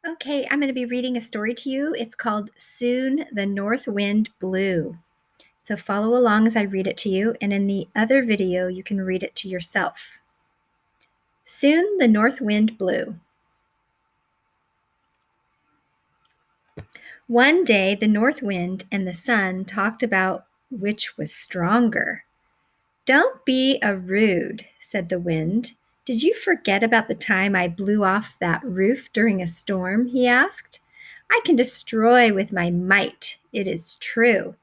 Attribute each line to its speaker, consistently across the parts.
Speaker 1: Okay, I'm going to be reading a story to you. It's called Soon the North Wind Blew. So follow along as I read it to you, and in the other video, you can read it to yourself. Soon the north wind blew. One day, the north wind and the sun talked about which was stronger. "Don't be a rude," said the wind. "Did you forget about the time I blew off that roof during a storm?" he asked. "I can destroy with my might, it is true.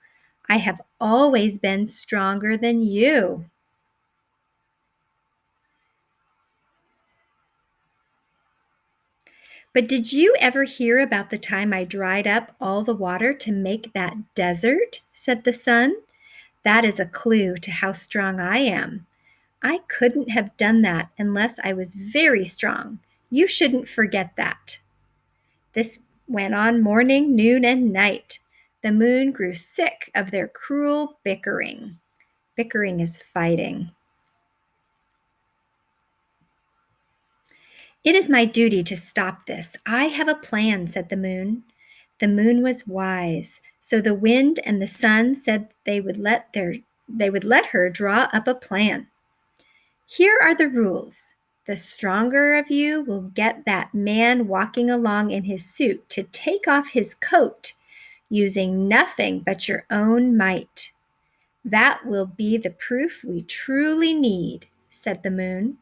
Speaker 1: I have always been stronger than you." "But did you ever hear about the time I dried up all the water to make that desert?" said the sun. "That is a clue to how strong I am. I couldn't have done that unless I was very strong. You shouldn't forget that." This went on morning, noon, and night. The moon grew sick of their cruel bickering. Bickering is fighting. "It is my duty to stop this. I have a plan," said the moon. The moon was wise, so the wind and the sun said they would let her draw up a plan. "Here are the rules. The stronger of you will get that man walking along in his suit to take off his coat, using nothing but your own might. That will be the proof we truly need," said Moon.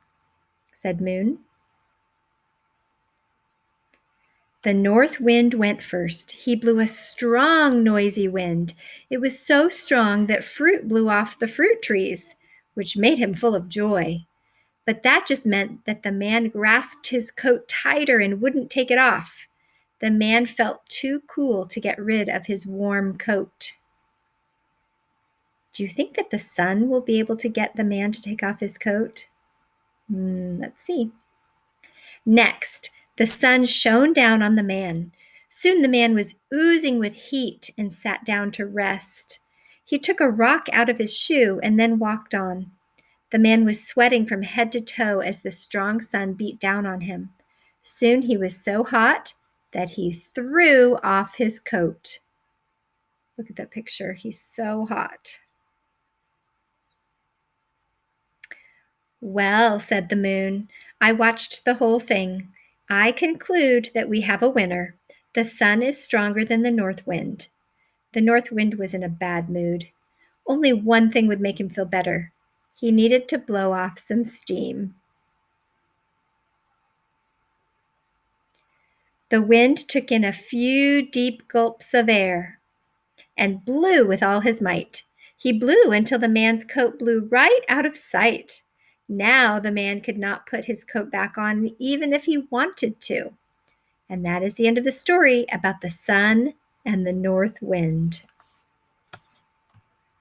Speaker 1: The north wind went first. He blew a strong, noisy wind. It was so strong that fruit blew off the fruit trees, which made him full of joy. But that just meant that the man grasped his coat tighter and wouldn't take it off. The man felt too cool to get rid of his warm coat. Do you think that the sun will be able to get the man to take off his coat? Let's see. Next, the sun shone down on the man. Soon the man was oozing with heat and sat down to rest. He took a rock out of his shoe and then walked on. The man was sweating from head to toe as the strong sun beat down on him. Soon he was so hot that he threw off his coat. Look at that picture. He's so hot. "Well," said the moon, "I watched the whole thing. I conclude that we have a winner. The sun is stronger than the north wind." The north wind was in a bad mood. Only one thing would make him feel better. He needed to blow off some steam. The wind took in a few deep gulps of air and blew with all his might. He blew until the man's coat blew right out of sight. Now the man could not put his coat back on even if he wanted to. And that is the end of the story about the sun and the north wind.